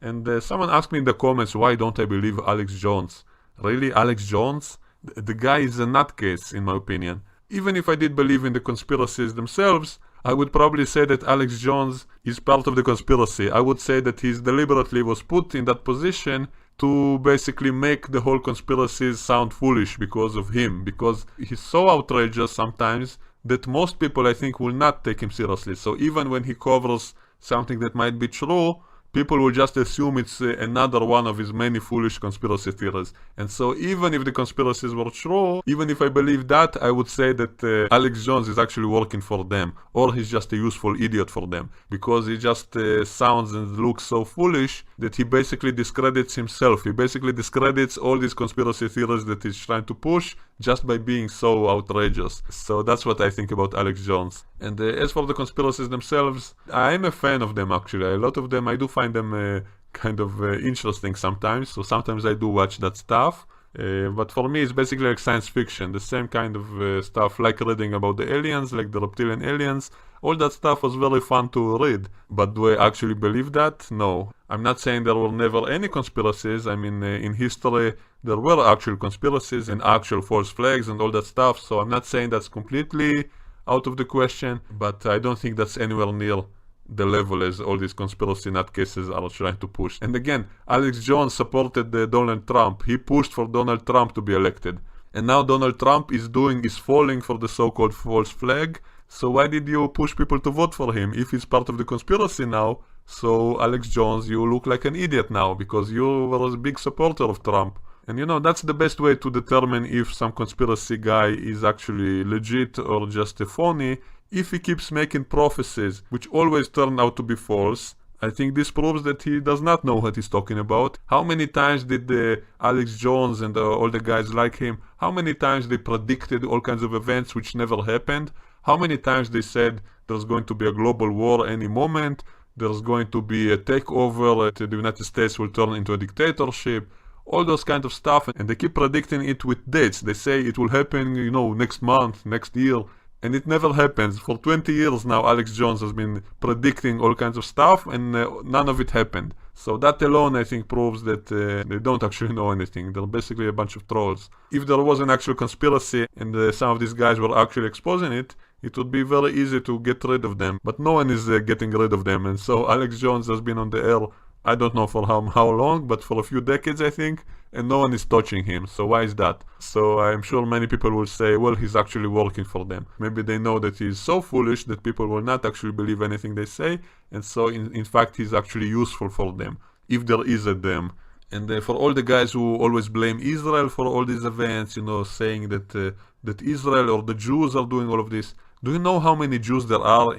And someone asked me in the comments, why don't I believe Alex Jones? Really, Alex Jones? The guy is a nutcase, in my opinion. Even if I did believe in the conspiracies themselves, I would probably say that Alex Jones is part of the conspiracy. I would say that he deliberately was put in that position to basically make the whole conspiracies sound foolish because of him, because he's so outrageous sometimes that most people, I think, will not take him seriously. So even when he covers something that might be true, people will just assume it's another one of his many foolish conspiracy theories. And so even if the conspiracies were true, even if I believe that, I would say that Alex Jones is actually working for them, or he's just a useful idiot for them, because he just sounds and looks so foolish that he basically discredits himself. He basically discredits all these conspiracy theories that he's trying to push just by being so outrageous. So that's what I think about Alex Jones. And as for the conspiracies themselves, I'm a fan of them actually. A lot of them, I do find them kind of interesting sometimes. So sometimes I do watch that stuff. But for me, it's basically like science fiction. The same kind of stuff, like reading about the aliens, like the reptilian aliens. All that stuff was very fun to read. But do I actually believe that? No. I'm not saying there were never any conspiracies. I mean, in history, there were actual conspiracies and actual false flags and all that stuff. So I'm not saying that's completely out of the question, but I don't think that's anywhere near the level as all these conspiracy nutcases are trying to push. And again, Alex Jones supported Donald Trump. He pushed for Donald Trump to be elected. And now Donald Trump is falling for the so-called false flag. So why did you push people to vote for him if he's part of the conspiracy now? So Alex Jones, you look like an idiot now because you were a big supporter of Trump. And you know, that's the best way to determine if some conspiracy guy is actually legit or just a phony. If he keeps making prophecies, which always turn out to be false, I think this proves that he does not know what he's talking about. How many times did Alex Jones and all the guys like him, how many times they predicted all kinds of events which never happened? How many times they said there's going to be a global war any moment, there's going to be a takeover, the United States will turn into a dictatorship, all those kind of stuff, and they keep predicting it with dates. They say it will happen, you know, next month, next year, and it never happens. For 20 years now, Alex Jones has been predicting all kinds of stuff, and none of it happened. So that alone, I think, proves that they don't actually know anything. They're basically a bunch of trolls. If there was an actual conspiracy, and some of these guys were actually exposing it, it would be very easy to get rid of them. But no one is getting rid of them, and so Alex Jones has been on the air, I don't know for how long, but for a few decades, I think, and no one is touching him. So why is that? So I'm sure many people will say, well, he's actually working for them. Maybe they know that he's so foolish that people will not actually believe anything they say, and so in fact he's actually useful for them, if there is a them. And for all the guys who always blame Israel for all these events, you know, saying that Israel or the Jews are doing all of this, do you know how many Jews there are?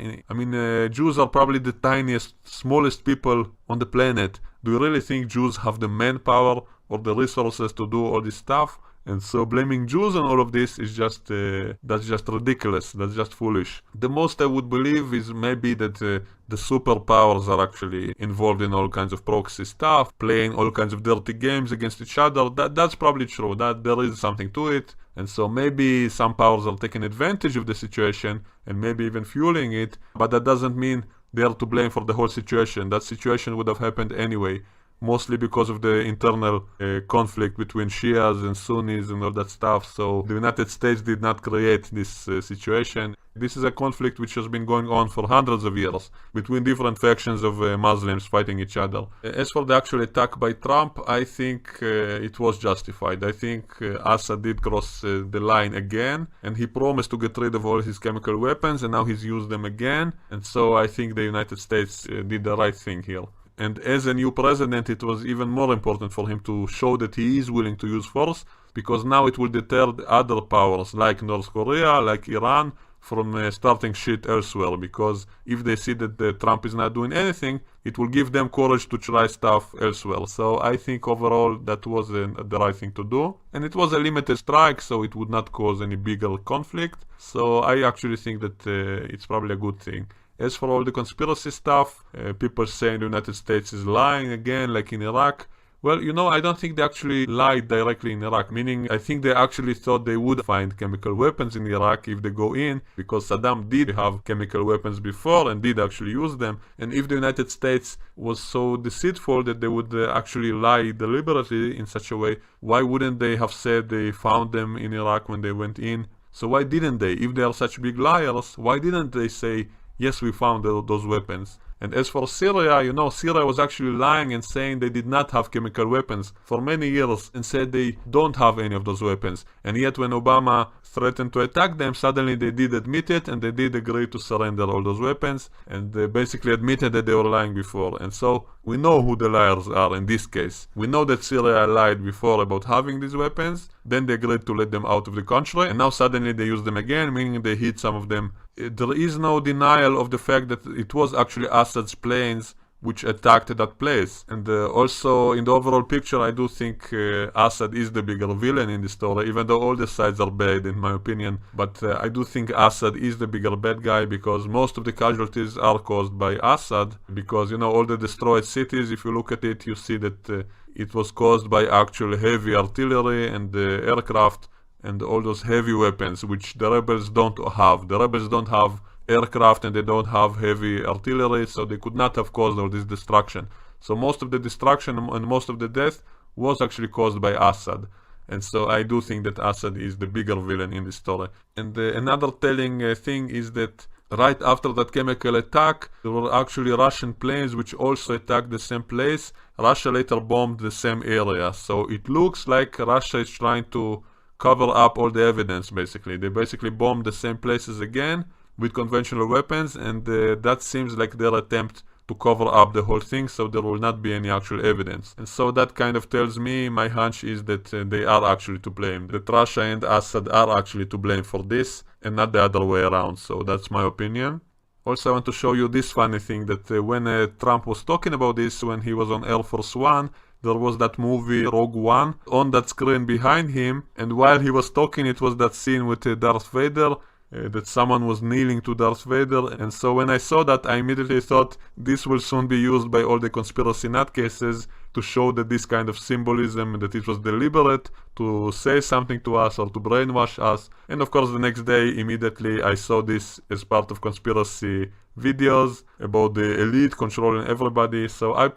Jews are probably the tiniest, smallest people on the planet. Do you really think Jews have the manpower or the resources to do all this stuff? And so blaming Jews on all of this is just, that's just ridiculous, that's just foolish. The most I would believe is maybe that the superpowers are actually involved in all kinds of proxy stuff, playing all kinds of dirty games against each other. That's probably true, that there is something to it. And so maybe some powers are taking advantage of the situation and maybe even fueling it, but that doesn't mean they are to blame for the whole situation. That situation would have happened anyway, mostly because of the internal conflict between Shias and Sunnis and all that stuff. So the United States did not create this situation. This is a conflict which has been going on for hundreds of years between different factions of Muslims fighting each other. As for the actual attack by Trump, I think it was justified. I think Assad did cross the line again, and he promised to get rid of all his chemical weapons, and now he's used them again. And so I think the United States did the right thing here. And as a new president, it was even more important for him to show that he is willing to use force, because now it will deter the other powers like North Korea, like Iran, from starting shit elsewhere. Because if they see that Trump is not doing anything, it will give them courage to try stuff elsewhere. So I think overall that was the right thing to do. And it was a limited strike, so it would not cause any bigger conflict. So I actually think that it's probably a good thing. As for all the conspiracy stuff, people saying the United States is lying again, like in Iraq. Well, I don't think they actually lied directly in Iraq, meaning I think they actually thought they would find chemical weapons in Iraq if they go in, because Saddam did have chemical weapons before and did actually use them. And if the United States was so deceitful that they would actually lie deliberately in such a way, why wouldn't they have said they found them in Iraq when they went in? So why didn't they? If they are such big liars, why didn't they say, yes, we found those weapons? And as for Syria, Syria was actually lying and saying they did not have chemical weapons for many years and said they don't have any of those weapons. And yet when Obama threatened to attack them, suddenly they did admit it and they did agree to surrender all those weapons, and they basically admitted that they were lying before. And so we know who the liars are in this case. We know that Syria lied before about having these weapons, then they agreed to let them out of the country, and now suddenly they use them again, meaning they hid some of them. There is no denial of the fact that it was actually Assad's planes which attacked that place. And also in the overall picture, I do think Assad is the bigger villain in the story, even though all the sides are bad in my opinion. But I do think Assad is the bigger bad guy, because most of the casualties are caused by Assad, because all the destroyed cities, if you look at it, you see that it was caused by actual heavy artillery and aircraft and all those heavy weapons, which the rebels don't have. The rebels don't have aircraft and they don't have heavy artillery, so they could not have caused all this destruction. So most of the destruction and most of the death was actually caused by Assad. And so I do think that Assad is the bigger villain in this story. And another telling thing is that right after that chemical attack, there were actually Russian planes which also attacked the same place. Russia later bombed the same area. So it looks like Russia is trying to cover up all the evidence, basically. They basically bombed the same places again with conventional weapons, and that seems like their attempt to cover up the whole thing, so there will not be any actual evidence. And so that kind of tells me, my hunch is that they are actually to blame, that Russia and Assad are actually to blame for this and not the other way around. So that's my opinion. Also, I want to show you this funny thing, that when Trump was talking about this, when he was on Air Force One, there was that movie Rogue One on that screen behind him, and while he was talking, it was that scene with Darth Vader, that someone was kneeling to Darth Vader. And so when I saw that, I immediately thought this will soon be used by all the conspiracy nutcases to show that this kind of symbolism, that it was deliberate to say something to us or to brainwash us. And of course the next day, immediately I saw this as part of conspiracy videos about the elite controlling everybody. So I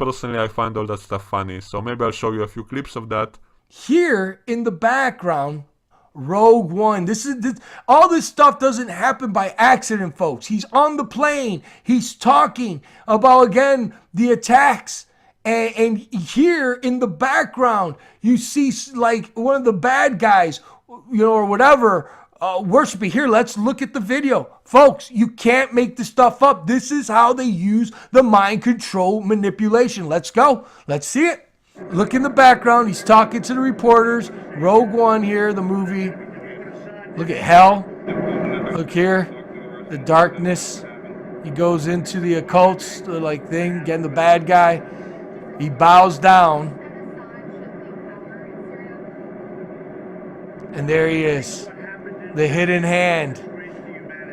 find all that stuff funny. So maybe I'll show you a few clips of that. Here in the background, Rogue One. All this stuff doesn't happen by accident, folks. He's on the plane. He's talking about, again, the attacks. And here in the background, you see like one of the bad guys, or whatever, worshiping. Here, let's look at the video. Folks, you can't make this stuff up. This is how they use the mind control manipulation. Let's go. Let's see it. Look in the background. He's talking to the reporters. Rogue One here, the movie. Look at hell. Look here. The darkness. He goes into the occult thing, getting the bad guy. He bows down. And there he is. The hidden hand.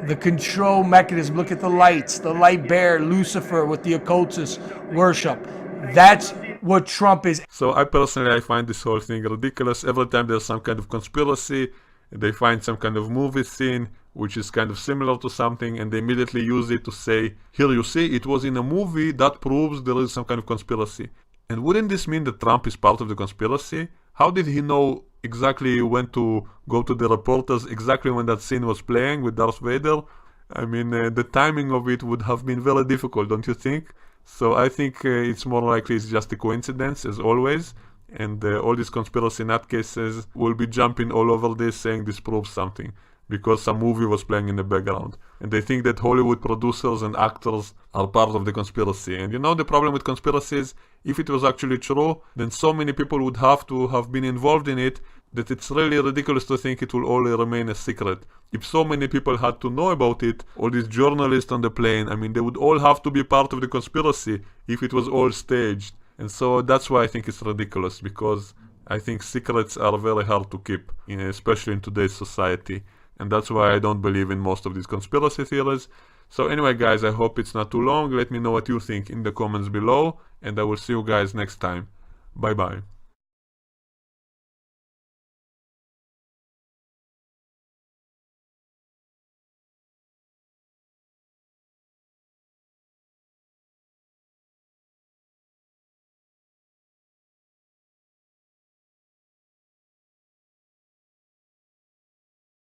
The control mechanism. Look at the lights. The light bear, Lucifer, with the occultist worship. That's what Trump is. So I find this whole thing ridiculous. Every time there's some kind of conspiracy, they find some kind of movie scene which is kind of similar to something, and they immediately use it to say, here you see, it was in a movie, that proves there is some kind of conspiracy. And wouldn't this mean that Trump is part of the conspiracy? How did he know exactly when to go to the reporters, exactly when that scene was playing with Darth Vader? I mean, the timing of it would have been very difficult, don't you think? So I think it's more likely it's just a coincidence, as always, and all these conspiracy nutcases will be jumping all over this, saying this proves something, because some movie was playing in the background. And they think that Hollywood producers and actors are part of the conspiracy. And the problem with conspiracies, if it was actually true, then so many people would have to have been involved in it that it's really ridiculous to think it will only remain a secret. If so many people had to know about it, all these journalists on the plane, I mean, they would all have to be part of the conspiracy if it was all staged. And so that's why I think it's ridiculous, because I think secrets are very hard to keep, especially in today's society. And that's why I don't believe in most of these conspiracy theories. So anyway, guys, I hope it's not too long. Let me know what you think in the comments below, and I will see you guys next time. Bye bye.